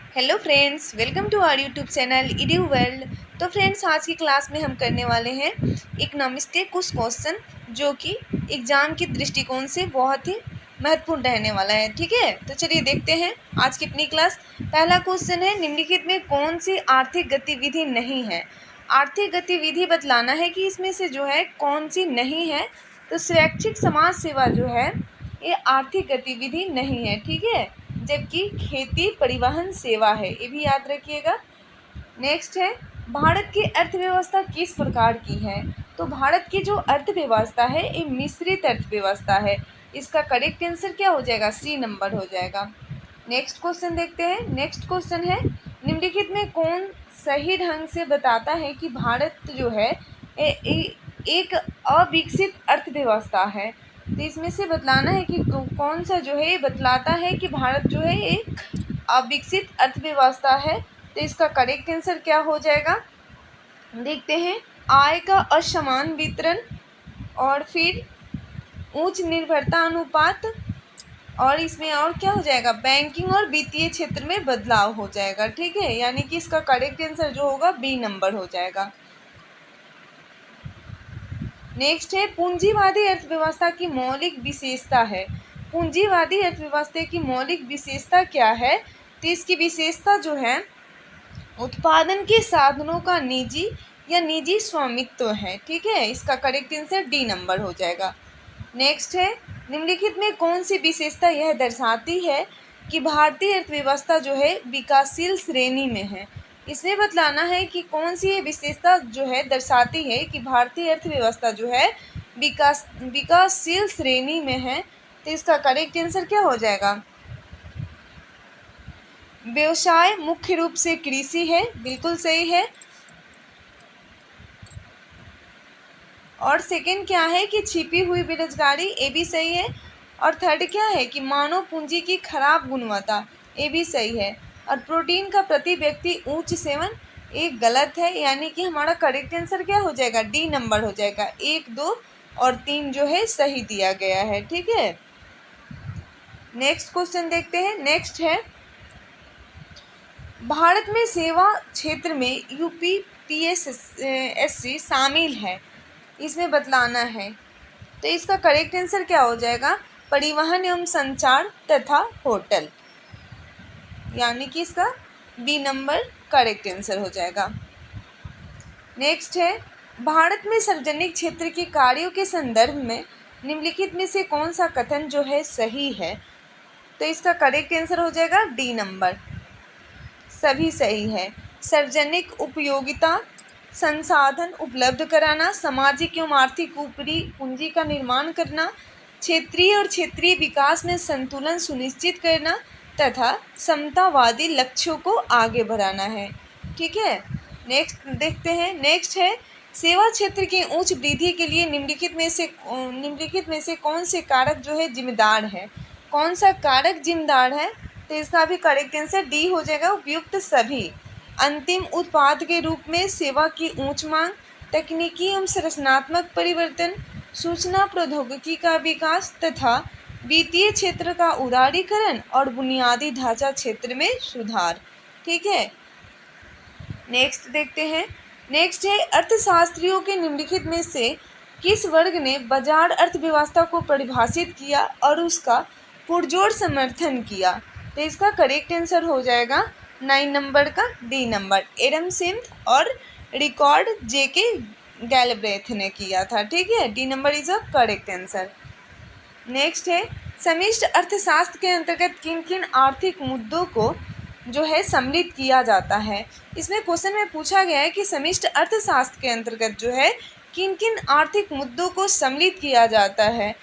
Hello friends, welcome to our YouTube channel edu world. तो friends, आज की class में हम करने वाले हैं इकोनॉमिक्स के कुछ क्वेश्चन जो कि एग्ज़ाम के दृष्टिकोण से बहुत ही महत्वपूर्ण रहने वाला है। ठीक है, तो चलिए देखते हैं आज की अपनी क्लास। पहला क्वेश्चन है, निम्नलिखित में कौन सी आर्थिक गतिविधि नहीं है। आर्थिक गतिविधि बतलाना है कि इसमें से जो है कौन सी नहीं है। तो स्वैच्छिक समाज सेवा जो है ये आर्थिक गतिविधि नहीं है। ठीक है, जबकि खेती परिवहन सेवा है, ये भी याद रखिएगा। नेक्स्ट है, भारत की अर्थव्यवस्था किस प्रकार की है। तो भारत की जो अर्थव्यवस्था है ये मिश्रित अर्थव्यवस्था है। इसका करेक्ट आंसर क्या हो जाएगा, सी नंबर हो जाएगा। नेक्स्ट क्वेश्चन देखते हैं। नेक्स्ट क्वेश्चन है, निम्नलिखित में कौन सही ढंग से बताता है कि भारत जो है एक अविकसित अर्थव्यवस्था है। तो इसमें से बतलाना है कि कौन सा जो है ये बतलाता है कि भारत जो है एक अविकसित अर्थव्यवस्था है। तो इसका करेक्ट आंसर क्या हो जाएगा, देखते हैं। आय का असमान वितरण, और फिर उच्च निर्भरता अनुपात, और इसमें और क्या हो जाएगा, बैंकिंग और वित्तीय क्षेत्र में बदलाव हो जाएगा। ठीक है, यानी कि इसका करेक्ट आंसर जो होगा बी नंबर हो जाएगा। नेक्स्ट है, पूंजीवादी अर्थव्यवस्था की मौलिक विशेषता है। पूंजीवादी अर्थव्यवस्था की मौलिक विशेषता क्या है। तो इसकी विशेषता जो है उत्पादन के साधनों का निजी या निजी स्वामित्व है। ठीक है, इसका करेक्ट आंसर डी नंबर हो जाएगा। नेक्स्ट है, निम्नलिखित में कौन सी विशेषता यह दर्शाती है कि भारतीय अर्थव्यवस्था जो है विकासशील श्रेणी में है। इसमें बतलाना है कि कौन सी ये विशेषता जो है दर्शाती है कि भारतीय अर्थव्यवस्था जो है विकासशील श्रेणी में है। तो इसका करेक्ट आंसर क्या हो जाएगा, व्यवसाय मुख्य रूप से कृषि है, बिल्कुल सही है। और सेकंड क्या है कि छिपी हुई बेरोजगारी, ये भी सही है। और थर्ड क्या है कि मानव पूंजी की खराब गुणवत्ता, ये भी सही है। और प्रोटीन का प्रति व्यक्ति उच्च सेवन, ये गलत है, यानी कि हमारा करेक्ट आंसर क्या हो जाएगा, डी नंबर हो जाएगा। 1, 2 और 3 जो है सही दिया गया है। ठीक है, नेक्स्ट क्वेश्चन देखते हैं। नेक्स्ट है, भारत में सेवा क्षेत्र में यूपीपीएससी शामिल है। इसमें बतलाना है। तो इसका करेक्ट आंसर क्या हो जाएगा, परिवहन एवं संचार तथा होटल, यानी कि इसका बी नंबर करेक्ट आंसर हो जाएगा। नेक्स्ट है, भारत में सार्वजनिक क्षेत्र के कार्यों के संदर्भ में निम्नलिखित में से कौन सा कथन जो है सही है। तो इसका करेक्ट आंसर हो जाएगा डी नंबर, सभी सही है। सार्वजनिक उपयोगिता, संसाधन उपलब्ध कराना, सामाजिक एवं आर्थिक ऊपरी पूंजी का निर्माण करना, क्षेत्रीय और क्षेत्रीय विकास में संतुलन सुनिश्चित करना तथा समतावादी लक्ष्यों को आगे बढ़ाना है। ठीक है, नेक्स्ट देखते हैं। नेक्स्ट है, सेवा क्षेत्र की उच्च वृद्धि के लिए निम्नलिखित में से कौन से कारक जो है जिम्मेदार है। कौन सा कारक जिम्मेदार है। तो इसका भी करेक्ट आंसर डी हो जाएगा, उपयुक्त सभी। अंतिम उत्पाद के रूप में सेवा की उच्च मांग, तकनीकी एवं संरचनात्मक परिवर्तन, सूचना प्रौद्योगिकी का विकास तथा वित्तीय क्षेत्र का उदारीकरण और बुनियादी ढांचा क्षेत्र में सुधार। ठीक है, नेक्स्ट देखते हैं। नेक्स्ट है, अर्थशास्त्रियों के निम्नलिखित में से किस वर्ग ने बाजार अर्थव्यवस्था को परिभाषित किया और उसका पुरजोर समर्थन किया। तो इसका करेक्ट आंसर हो जाएगा 9 नंबर का डी नंबर, एडम स्मिथ और रिकॉर्ड जेके गैलब्रेथ ने किया था। ठीक है, D number is a correct answer. Next है, समष्टि अर्थशास्त्र के अंतर्गत किन किन आर्थिक मुद्दों को जो है सम्मिलित किया जाता है। इसमें क्वेश्चन में पूछा गया है कि समष्टि अर्थशास्त्र के अंतर्गत जो है किन किन आर्थिक मुद्दों को सम्मिलित किया जाता है।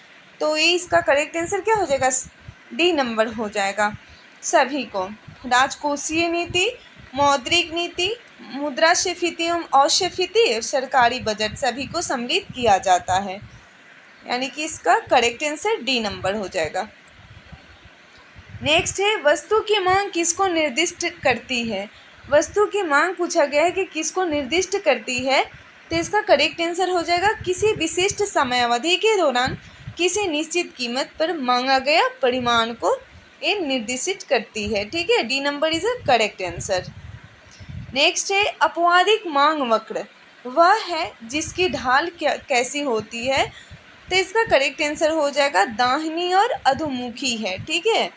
तो ये इसका करेक्ट आंसर क्या हो जाएगा, डी नंबर हो जाएगा, सभी को। राजकोषीय नीति, मौद्रिक नीति, मुद्रास्फीति एवं अस्फीति, सरकारी बजट, सभी को सम्मिलित किया जाता है, यानी कि इसका करेक्ट आंसर डी नंबर हो जाएगा। नेक्स्ट है, वस्तु की मांग किसको निर्दिष्ट करती है। वस्तु की मांग पूछा गया है कि किसको निर्दिष्ट करती है। तो इसका करेक्ट आंसर हो जाएगा, किसी विशिष्ट समयावधि के दौरान किसी निश्चित कीमत पर मांगा गया परिमाण को ये निर्देशित करती है। ठीक है, D number is a correct answer. Next है अपवादिक मांग वक्र, वह है जिसकी ढाल कैसी होती है, तो इसका करेक्ट आंसर हो जाएगा दाहिनी और अधोमुखी है। ठीक है,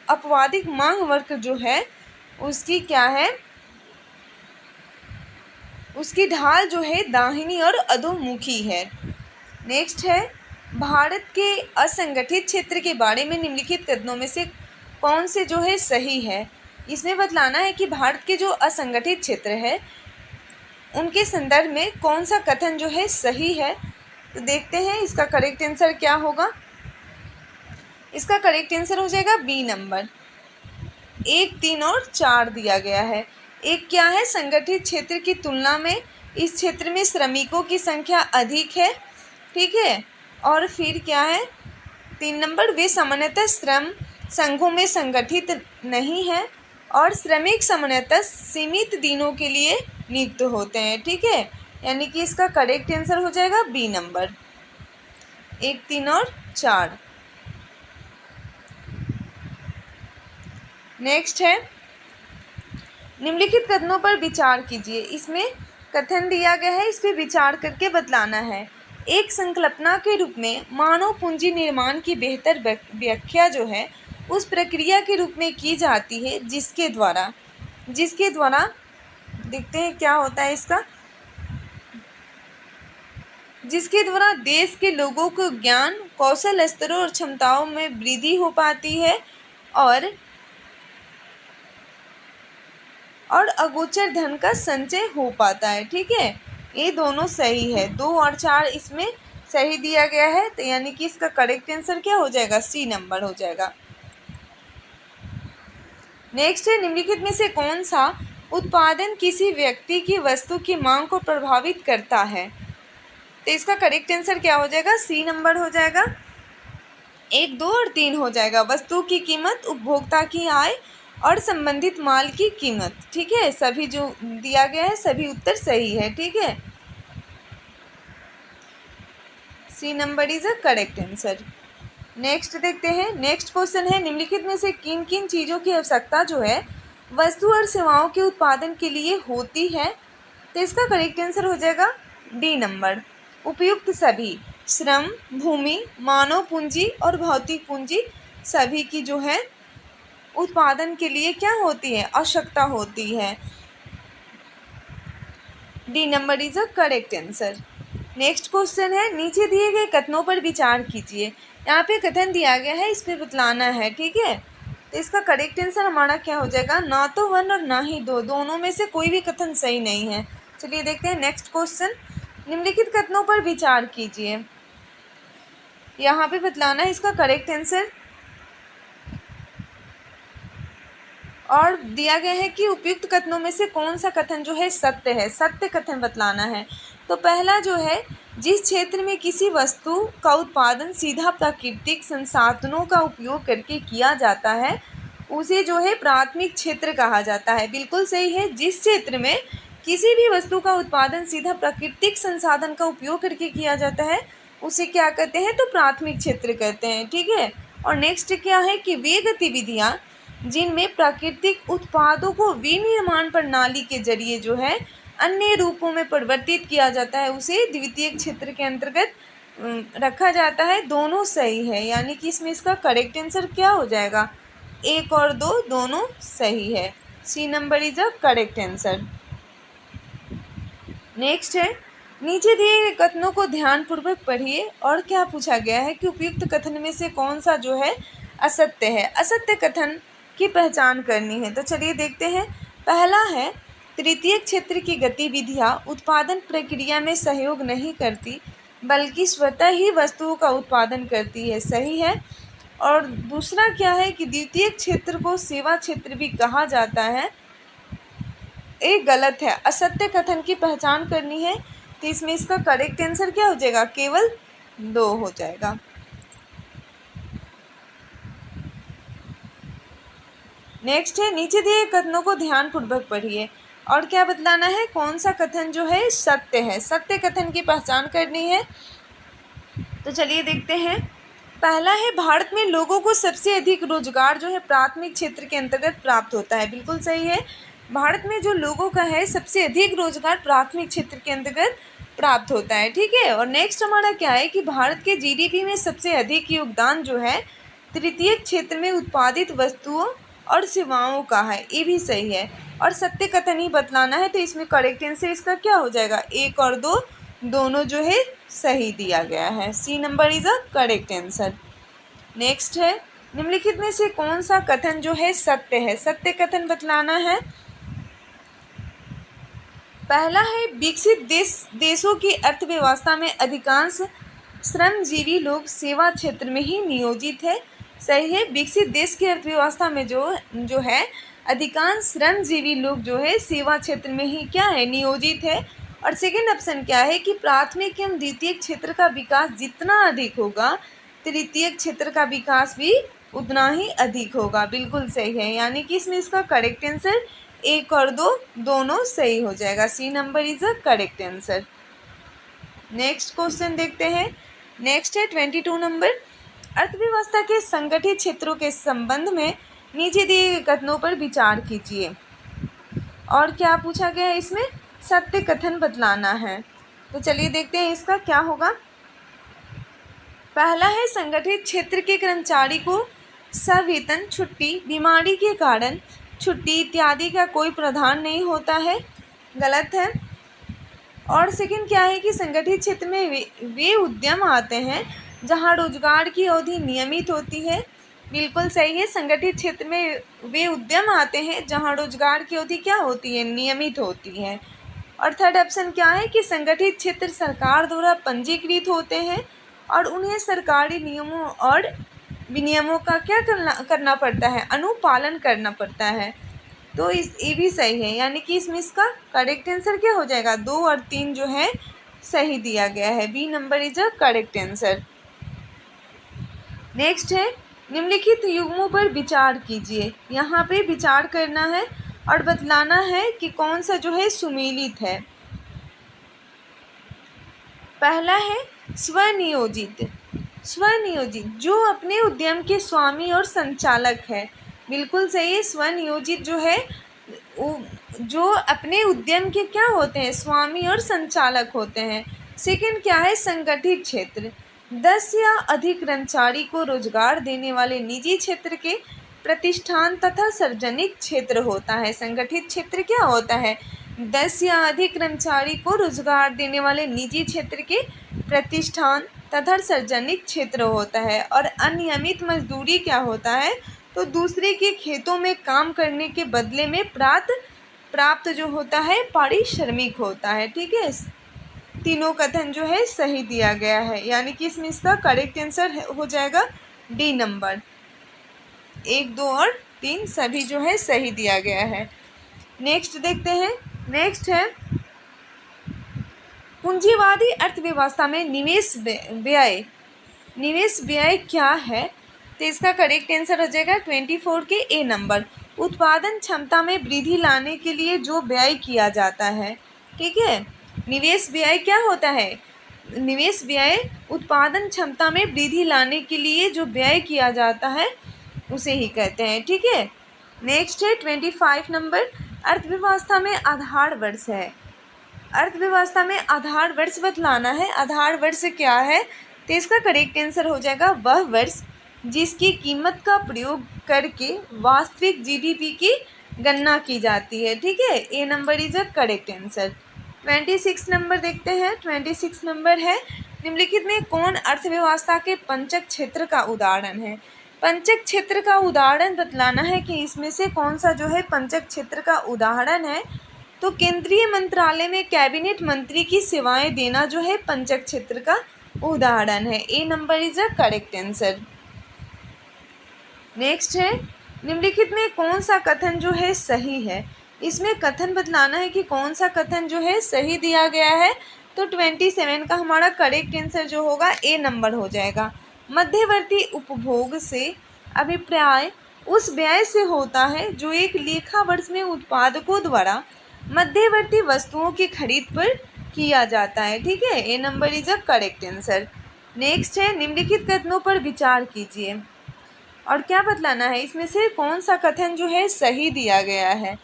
अपवादिक मांग वक्र जो है उसकी क्या है, उसकी ढाल जो है दाहिनी और अधोमुखी है। नेक्स्ट है भारत के असंगठित क्षेत्र के बारे में निम्नलिखित कथनों में से कौन से जो है सही है। इसमें बतलाना है कि भारत के जो असंगठित क्षेत्र है उनके संदर्भ में कौन सा कथन जो है सही है। तो देखते हैं इसका करेक्ट आंसर क्या होगा। इसका करेक्ट आंसर हो जाएगा बी नंबर, 1, 3 और 4 दिया गया है। एक क्या है, संगठित क्षेत्र की तुलना में इस क्षेत्र में श्रमिकों की संख्या अधिक है। ठीक है, और फिर क्या है 3 नंबर, वे सामान्यतः श्रम संघों में संगठित नहीं है और श्रमिक सामान्यतः सीमित दिनों के लिए नियुक्त होते हैं। ठीक है, यानी कि इसका करेक्ट आंसर हो जाएगा बी नंबर, 1, 3 और 4। नेक्स्ट है निम्नलिखित कथनों पर विचार कीजिए। इसमें कथन दिया गया है, इस पर विचार करके बतलाना है। एक संकल्पना के रूप में मानव पूंजी निर्माण की बेहतर व्याख्या जो है उस प्रक्रिया के रूप में की जाती है जिसके द्वारा देखते हैं क्या होता है इसका, जिसके द्वारा देश के लोगों को ज्ञान कौशल स्तरों और क्षमताओं में वृद्धि हो पाती है और अगोचर धन का संचय हो पाता है। ठीक है, ये दोनों सही है, 2 और 4 इसमें सही दिया गया है। तो यानी कि इसका करेक्ट आंसर क्या हो जाएगा, सी नंबर हो जाएगा। नेक्स्ट है निम्नलिखित में से कौन सा उत्पादन किसी व्यक्ति की वस्तु की मांग को प्रभावित करता है। तो इसका करेक्ट आंसर क्या हो जाएगा, सी नंबर हो जाएगा। 1, 2 और 3 हो जाएगा, वस्तु की कीमत, उपभोक्ता की आय और संबंधित माल की कीमत। ठीक है, सभी जो दिया गया है सभी उत्तर सही है। ठीक है, C number is a correct answer. Next देखते हैं, नेक्स्ट क्वेश्चन है निम्नलिखित में से किन किन चीज़ों की आवश्यकता जो है वस्तु और सेवाओं के उत्पादन के लिए होती है। तो इसका करेक्ट आंसर हो जाएगा डी नंबर, उपयुक्त सभी, श्रम, भूमि, मानव पूंजी और भौतिक पूंजी सभी की जो है उत्पादन के लिए क्या होती है, आवश्यकता होती है। D number is a correct answer. Next question है नीचे दिए गए कथनों पर विचार कीजिए। यहाँ पे कथन दिया गया है, इस पे बतलाना है। ठीक है, तो इसका करेक्ट आंसर हमारा क्या हो जाएगा, ना तो 1 और ना ही 2, दोनों में से कोई भी कथन सही नहीं है। चलिए देखते हैं नेक्स्ट क्वेश्चन, निम्नलिखित कथनों पर विचार कीजिए। यहाँ पे बतलाना है इसका करेक्ट आंसर और दिया गया है कि उपयुक्त कथनों में से कौन सा कथन जो है सत्य है, सत्य कथन बतलाना है। तो पहला जो है, जिस क्षेत्र में किसी वस्तु का उत्पादन सीधा प्राकृतिक संसाधनों का उपयोग करके किया जाता है उसे जो है प्राथमिक क्षेत्र कहा जाता है। बिल्कुल सही है, जिस क्षेत्र में किसी भी वस्तु का उत्पादन सीधा प्राकृतिक संसाधन का उपयोग करके किया जाता है उसे क्या कहते हैं, तो प्राथमिक क्षेत्र कहते हैं। ठीक है, और नेक्स्ट क्या है कि वे गतिविधियाँ जिनमें प्राकृतिक उत्पादों को विनिर्माण प्रणाली के जरिए जो है अन्य रूपों में परिवर्तित किया जाता है उसे द्वितीयक क्षेत्र के अंतर्गत रखा जाता है। दोनों सही है, यानी कि इसमें इसका करेक्ट आंसर क्या हो जाएगा, 1 और 2 दोनों सही है। C number is a correct answer. Next है नीचे दिए गए कथनों को ध्यानपूर्वक पढ़िए और क्या पूछा गया है कि उपयुक्त कथन में से कौन सा जो है असत्य है। असत्य कथन की पहचान करनी है। तो चलिए देखते हैं, पहला है तृतीय क्षेत्र की गतिविधियां उत्पादन प्रक्रिया में सहयोग नहीं करती बल्कि स्वतः ही वस्तुओं का उत्पादन करती है, सही है। और दूसरा क्या है कि द्वितीय क्षेत्र को सेवा क्षेत्र भी कहा जाता है, ये गलत है। असत्य कथन की पहचान करनी है, तो इसमें इसका करेक्ट आंसर क्या हो जाएगा, केवल 2 हो जाएगा। नेक्स्ट है नीचे दिए कथनों को ध्यानपूर्वक पढ़िए और क्या बतलाना है, कौन सा कथन जो है सत्य है। सत्य कथन की पहचान करनी है। तो चलिए देखते हैं, पहला है भारत में लोगों को सबसे अधिक रोजगार जो है प्राथमिक क्षेत्र के अंतर्गत प्राप्त होता है। बिल्कुल सही है। भारत में जो लोगों का है सबसे अधिक रोजगार प्राथमिक क्षेत्र के अंतर्गत प्राप्त होता है। ठीक है। और नेक्स्ट हमारा क्या है कि भारत के जीडीपी में सबसे अधिक योगदान जो है तृतीय क्षेत्र में उत्पादित वस्तुओं और सेवाओं का है। ये भी सही है। और सत्य कथन ही बतलाना है, तो इसमें करेक्ट आंसर इसका क्या हो जाएगा, 1 और 2 दोनों जो है सही दिया गया है। C number is a correct answer. Next है, निम्नलिखित में से कौन सा कथन जो है सत्य है, सत्य कथन बतलाना है। पहला है विकसित देशों की अर्थव्यवस्था में अधिकांश श्रमजीवी लोग सेवा क्षेत्र में ही नियोजित है। सही है। विकसित देश की अर्थव्यवस्था में जो है अधिकांश श्रमजीवी लोग जो है सेवा क्षेत्र में ही क्या है, नियोजित है। और सेकेंड ऑप्शन क्या है कि प्राथमिक एवं द्वितीय क्षेत्र का विकास जितना अधिक होगा तृतीय क्षेत्र का विकास भी उतना ही अधिक होगा। बिल्कुल सही है। यानी कि इसमें इसका करेक्ट आंसर 1 और 2 दोनों सही हो जाएगा। C number is a correct answer. Next question देखते हैं। नेक्स्ट है 22 नंबर, अर्थव्यवस्था के संगठित क्षेत्रों के संबंध में नीचे दिए गए कथनों पर विचार कीजिए। और क्या पूछा गया है इसमें, सत्य कथन बतलाना है। तो चलिए देखते हैं इसका क्या होगा। पहला है संगठित क्षेत्र के कर्मचारी को सवेतन छुट्टी, बीमारी के कारण छुट्टी इत्यादि का कोई प्रावधान नहीं होता है। गलत है। और सेकंड क्या है कि संगठित क्षेत्र में वे उद्यम आते हैं जहां रोजगार की अवधि नियमित होती है। बिल्कुल सही है। संगठित क्षेत्र में वे उद्यम आते हैं जहां रोजगार की अवधि क्या होती है, नियमित होती है। और थर्ड ऑप्शन क्या है कि संगठित क्षेत्र सरकार द्वारा पंजीकृत होते हैं और उन्हें सरकारी नियमों और विनियमों का क्या करना पड़ता है, अनुपालन करना पड़ता है। तो ये भी सही है। यानी कि इसमें इसका करेक्ट आंसर क्या हो जाएगा, 2 और 3 जो है सही दिया गया है। B number is a correct answer. Next है, निम्नलिखित युग्मों पर विचार कीजिए। यहाँ पे विचार करना है और बतलाना है कि कौन सा जो है सुमेलित है। पहला है स्वनियोजित। स्वनियोजित जो अपने उद्यम के स्वामी और संचालक है। बिल्कुल सही है। स्वनियोजित जो है जो अपने उद्यम के क्या होते हैं, स्वामी और संचालक होते हैं। सेकंड क्या है, संगठित क्षेत्र 10 या अधिक कर्मचारी को रोजगार देने वाले निजी क्षेत्र के प्रतिष्ठान तथा सार्वजनिक क्षेत्र होता है। संगठित क्षेत्र क्या होता है, 10 या अधिक कर्मचारी को रोजगार देने वाले निजी क्षेत्र के प्रतिष्ठान तथा सार्वजनिक क्षेत्र होता है। और अनियमित मजदूरी क्या होता है, तो दूसरे के खेतों में काम करने के बदले में प्राप्त जो होता है पारिश्रमिक होता है। ठीक है। तीनों कथन जो है सही दिया गया है। यानी कि इसमें इसका करेक्ट आंसर हो जाएगा डी नंबर। 1, 2 और 3 सभी जो है सही दिया गया है। नेक्स्ट देखते हैं। नेक्स्ट है, पूंजीवादी अर्थव्यवस्था में निवेश व्यय क्या है। तो इसका करेक्ट आंसर हो जाएगा 24 के ए नंबर, उत्पादन क्षमता में वृद्धि लाने के लिए जो व्यय किया जाता है। ठीक है। निवेश व्यय क्या होता है, निवेश व्यय उत्पादन क्षमता में वृद्धि लाने के लिए जो व्यय किया जाता है उसे ही कहते हैं। ठीक है। नेक्स्ट है 25 नंबर, अर्थव्यवस्था में आधार वर्ष है। अर्थव्यवस्था में आधार वर्ष बतलाना है। आधार वर्ष क्या है, तो इसका करेक्ट आंसर हो जाएगा वह वर्ष जिसकी कीमत का प्रयोग करके वास्तविक जीडीपी की गणना की जाती है। ठीक है। A number is a correct answer. 26 number देखते हैं। 26 नंबर है, निम्नलिखित में कौन अर्थव्यवस्था के पंचक क्षेत्र का उदाहरण है। पंचक क्षेत्र का उदाहरण बतलाना है कि इसमें से कौन सा जो है पंचक क्षेत्र का उदाहरण है। तो केंद्रीय मंत्रालय में कैबिनेट मंत्री की सेवाएं देना जो है पंचक क्षेत्र का उदाहरण है। A number is a correct answer. Next है, निम्नलिखित में कौन सा कथन जो है सही है। इसमें कथन बतलाना है कि कौन सा कथन जो है सही दिया गया है। तो 27 का हमारा करेक्ट आंसर जो होगा ए नंबर हो जाएगा। मध्यवर्ती उपभोग से अभिप्राय उस व्यय से होता है जो एक लेखा वर्ष में उत्पादकों द्वारा मध्यवर्ती वस्तुओं की खरीद पर किया जाता है। ठीक है। A number is a correct answer. Next है निम्नलिखित कथनों पर विचार कीजिए और क्या बतलाना है, इसमें से कौन सा कथन जो है सही दिया गया है,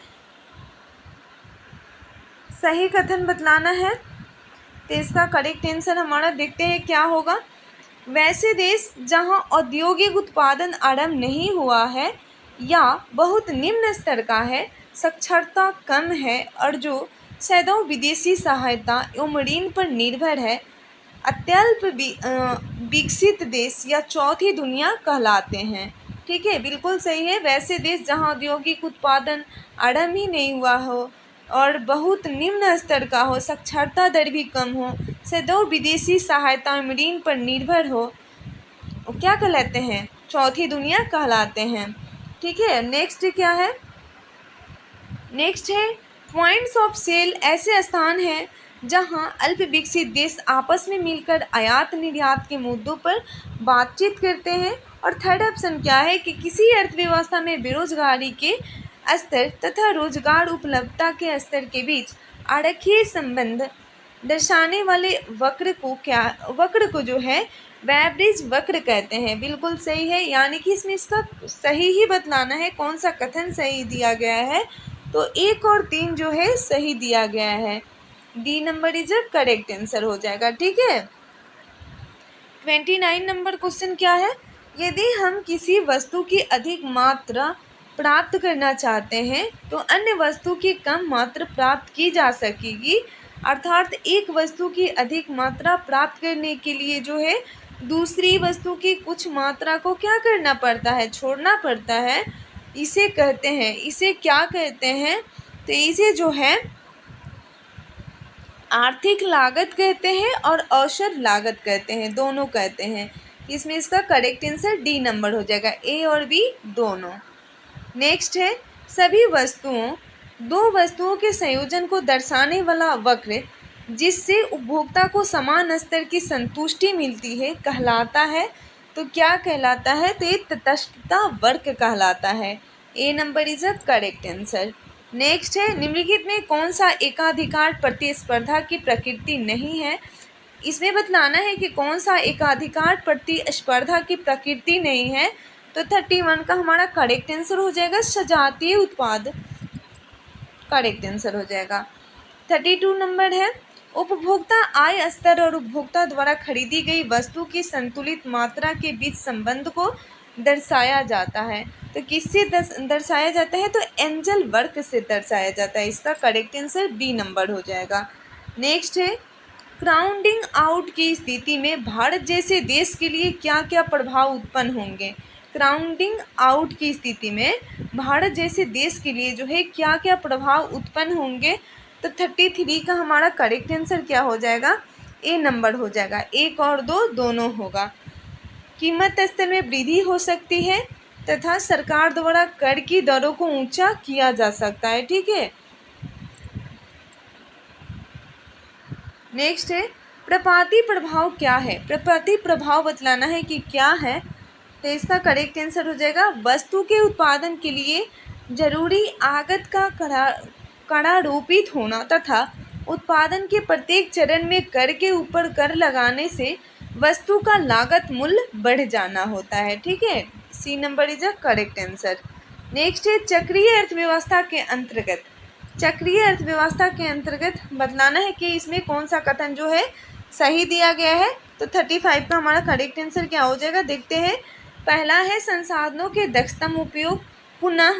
सही कथन बतलाना है। तो इसका करेक्ट आंसर हमारा देखते हैं क्या होगा। वैसे देश जहां औद्योगिक उत्पादन आरंभ नहीं हुआ है या बहुत निम्न स्तर का है, साक्षरता कम है और जो सदैव विदेशी सहायता एवं ऋण पर निर्भर है, अत्यल्प विकसित देश या चौथी दुनिया कहलाते हैं। ठीक है, बिल्कुल सही है। वैसे देश जहां औद्योगिक उत्पादन आरंभ ही नहीं हुआ हो और बहुत निम्न स्तर का हो, साक्षरता दर भी कम हो, सदैव विदेशी सहायता एवं ऋण पर निर्भर हो, क्या कहलाते हैं, चौथी दुनिया कहलाते हैं। ठीक है, नेक्स्ट क्या है, नेक्स्ट है पॉइंट्स ऑफ सेल ऐसे स्थान हैं जहां अल्प विकसित देश आपस में मिलकर आयात निर्यात के मुद्दों पर बातचीत करते हैं। और थर्ड ऑप्शन क्या है कि किसी अर्थव्यवस्था में बेरोजगारी के स्तर तथा रोजगार उपलब्धता के स्तर के बीच आरेखीय संबंध दर्शाने वाले वक्र को जो है वेबरिज वक्र कहते हैं। बिल्कुल सही है, यानी कि इसमें इसका सही ही बतलाना है, कौन सा कथन सही दिया गया है। तो 1 और 3 जो है सही दिया गया है, D number is a correct answer हो जाएगा। ठीक है, 29 नंबर क्वेश्चन क्या है, यदि हम किसी वस्तु की अधिक मात्रा प्राप्त करना चाहते हैं तो अन्य वस्तु की कम मात्रा प्राप्त की जा सकेगी। अर्थात एक वस्तु की अधिक मात्रा प्राप्त करने के लिए जो है दूसरी वस्तु की कुछ मात्रा को क्या करना पड़ता है, छोड़ना पड़ता है। इसे कहते हैं, इसे क्या कहते हैं, तो इसे जो है आर्थिक लागत कहते हैं और अवसर लागत कहते हैं, दोनों कहते हैं। इसमें इसका करेक्ट आंसर डी नंबर हो जाएगा, ए और बी दोनों। नेक्स्ट है सभी वस्तुओं, दो वस्तुओं के संयोजन को दर्शाने वाला वक्र जिससे उपभोक्ता को समान स्तर की संतुष्टि मिलती है कहलाता है। तो क्या कहलाता है, तो ये तटस्थता वक्र कहलाता है। A number is a correct answer. Next है निम्नलिखित में कौन सा एकाधिकार प्रतिस्पर्धा की प्रकृति नहीं है। इसमें बतलाना है कि कौन सा एकाधिकार प्रतिस्पर्धा की प्रकृति नहीं है। तो 31 का हमारा करेक्ट आंसर हो जाएगा सजातीय उत्पाद, करेक्ट आंसर हो जाएगा। 32 नंबर है उपभोक्ता आय स्तर और उपभोक्ता द्वारा खरीदी गई वस्तु की संतुलित मात्रा के बीच संबंध को दर्शाया जाता है। तो किससे दर्शाया जाता है, तो एंजल वर्क से दर्शाया जाता है। इसका करेक्ट आंसर बी नंबर हो जाएगा। नेक्स्ट है क्राउडिंग आउट की स्थिति में भारत जैसे देश के लिए क्या क्या प्रभाव उत्पन्न होंगे। क्राउडिंग आउट की स्थिति में भारत जैसे देश के लिए जो है क्या क्या प्रभाव उत्पन्न होंगे। तो 33 का हमारा करेक्ट आंसर क्या हो जाएगा, ए नंबर हो जाएगा। 1 और 2 दोनों होगा। कीमत स्तर में वृद्धि हो सकती है तथा सरकार द्वारा कर की दरों को ऊंचा किया जा सकता है। ठीक है, नेक्स्ट है प्रपाती प्रभाव क्या है। प्रपाती प्रभाव बतलाना है कि क्या है। तो इसका करेक्ट आंसर हो जाएगा वस्तु के उत्पादन के लिए जरूरी आगत का करारोपित होना तथा उत्पादन के प्रत्येक चरण में कर के ऊपर कर लगाने से वस्तु का लागत मूल्य बढ़ जाना होता है। ठीक है, C number is a correct answer. Next है चक्रीय अर्थव्यवस्था के अंतर्गत, चक्रीय अर्थव्यवस्था के अंतर्गत बतलाना है कि इसमें कौन सा कथन जो है सही दिया गया है। तो 35 का हमारा करेक्ट आंसर क्या हो जाएगा, देखते हैं। पहला है संसाधनों के दक्षतम उपयोग,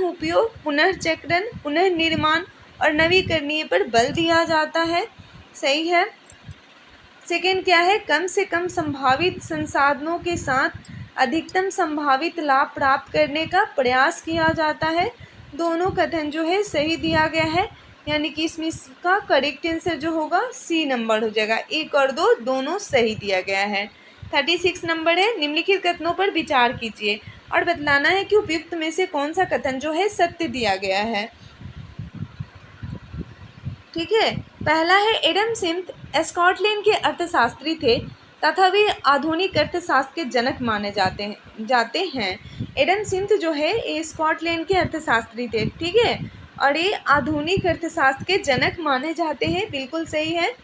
उपयोग, पुनर्चक्रण, पुनर्निर्माण और नवीकरणीय पर बल दिया जाता है, सही है। सेकेंड क्या है, कम से कम संभावित संसाधनों के साथ अधिकतम संभावित लाभ प्राप्त करने का प्रयास किया जाता है। दोनों कथन जो है सही दिया गया है, यानी कि इसमें इसका करेक्ट आंसर जो होगा सी नंबर हो जाएगा। 1 और 2 दोनों सही दिया गया है। 36 नंबर है निम्नलिखित कथनों पर विचार कीजिए और बतलाना है कि उपयुक्त में से कौन सा कथन जो है सत्य दिया गया है। ठीक है, पहला है एडम स्मिथ स्कॉटलैंड के अर्थशास्त्री थे तथा वे आधुनिक अर्थशास्त्र के जनक माने जाते हैं। एडम स्मिथ जो है ये स्कॉटलैंड के अर्थशास्त्री थे। ठीक है, और ये आधुनिक अर्थशास्त्र के जनक माने जाते हैं, बिल्कुल सही है।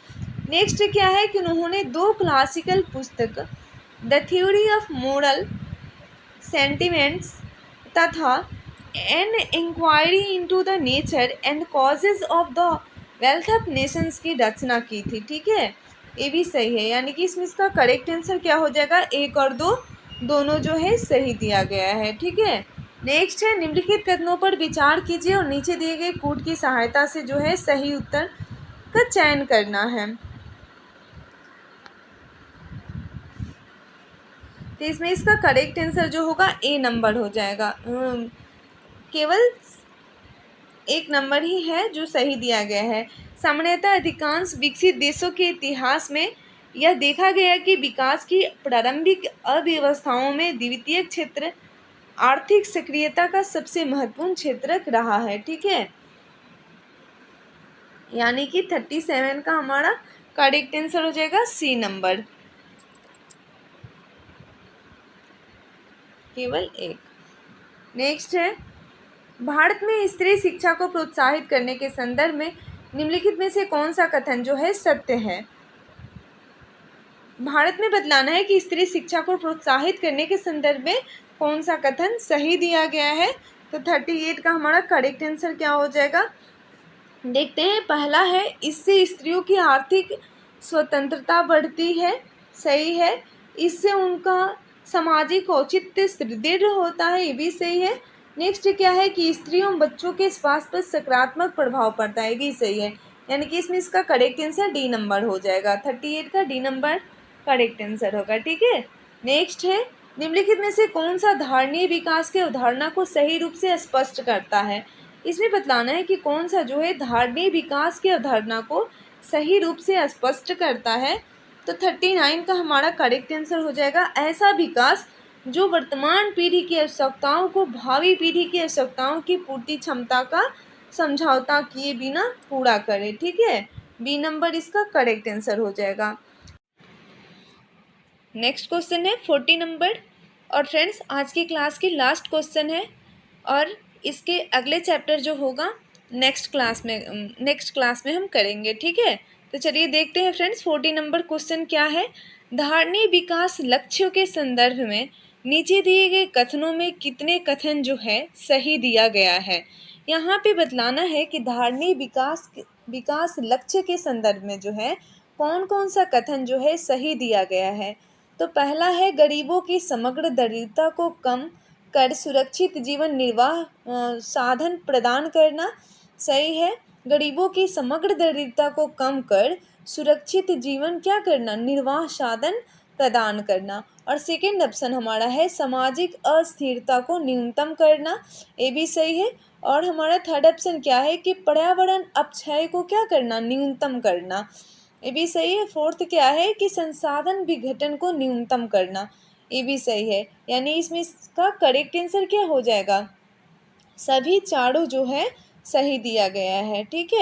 नेक्स्ट क्या है कि उन्होंने 2 क्लासिकल पुस्तक the Theory of Moral Sentiments तथा an Inquiry into the Nature and Causes of the Wealth of Nations की रचना की थी। ठीक है, ये भी सही है, यानी कि इसमें इसका करेक्ट आंसर क्या हो जाएगा, 1 और 2 दोनों जो है सही दिया गया है। ठीक है, नेक्स्ट है निम्नलिखित कथनों पर विचार कीजिए और नीचे दिए गए कूट की सहायता से जो है सही उत्तर का चयन करना है। तो इसमें इसका करेक्ट आंसर जो होगा ए नंबर हो जाएगा। केवल 1 नंबर ही है जो सही दिया गया है। सामान्यतः अधिकांश विकसित देशों के इतिहास में यह देखा गया कि विकास की प्रारंभिक अव्यवस्थाओं में द्वितीयक क्षेत्र आर्थिक सक्रियता का सबसे महत्वपूर्ण क्षेत्र रहा है। ठीक है, यानी कि 37 का हमारा करेक्ट आंसर हो जाएगा सी नंबर, केवल 1। नेक्स्ट है भारत में स्त्री शिक्षा को प्रोत्साहित करने के संदर्भ में निम्नलिखित में से कौन सा कथन जो है सत्य है। भारत में बतलाना है कि स्त्री शिक्षा को प्रोत्साहित करने के संदर्भ में कौन सा कथन सही दिया गया है। तो 38 का हमारा करेक्ट आंसर क्या हो जाएगा, देखते हैं। पहला है इससे स्त्रियों की आर्थिक स्वतंत्रता बढ़ती है, सही है। इससे उनका सामाजिक औचित्य सुदृढ़ होता है, ये भी सही है। नेक्स्ट क्या है कि स्त्रियों और बच्चों के स्वास्थ्य पर सकारात्मक प्रभाव पड़ता है, ये भी सही है। यानी कि इसमें इसका करेक्ट आंसर डी नंबर हो जाएगा, 38 का डी नंबर करेक्ट आंसर होगा। ठीक है, नेक्स्ट है निम्नलिखित में से कौन सा धारणीय विकास के अवधारणा को सही रूप से स्पष्ट करता है। इसमें बतलाना है कि कौन सा जो है धारणीय विकास की अवधारणा को सही रूप से स्पष्ट करता है। तो 39 का हमारा करेक्ट आंसर हो जाएगा ऐसा विकास जो वर्तमान पीढ़ी की आवश्यकताओं को भावी पीढ़ी की आवश्यकताओं की पूर्ति क्षमता का समझौता किए बिना पूरा करे। ठीक है, बी नंबर इसका करेक्ट आंसर हो जाएगा। नेक्स्ट क्वेश्चन है 40 नंबर, और फ्रेंड्स आज की क्लास की लास्ट क्वेश्चन है, और इसके अगले चैप्टर जो होगा नेक्स्ट क्लास में हम करेंगे। ठीक है, तो चलिए देखते हैं फ्रेंड्स 40 नंबर क्वेश्चन क्या है। धारणीय विकास लक्ष्यों के संदर्भ में नीचे दिए गए कथनों में कितने कथन जो है सही दिया गया है। यहाँ पे बतलाना है कि धारणीय विकास लक्ष्य के संदर्भ में जो है कौन कौन सा कथन जो है सही दिया गया है। तो पहला है गरीबों की समग्र दरिद्रता को कम कर सुरक्षित जीवन निर्वाह साधन प्रदान करना, सही है। गरीबों की समग्र दरिद्रता को कम कर सुरक्षित जीवन क्या करना, निर्वाह साधन प्रदान करना। और सेकेंड ऑप्शन हमारा है सामाजिक अस्थिरता को न्यूनतम करना, ये भी सही है। और हमारा थर्ड ऑप्शन क्या है कि पर्यावरण अपक्षय को क्या करना, न्यूनतम करना, ये भी सही है। फोर्थ क्या है कि संसाधन विघटन को न्यूनतम करना, ये भी सही है। यानी इसमें इसका करेक्ट आंसर क्या हो जाएगा, सभी चारों जो है सही दिया गया है। ठीक है।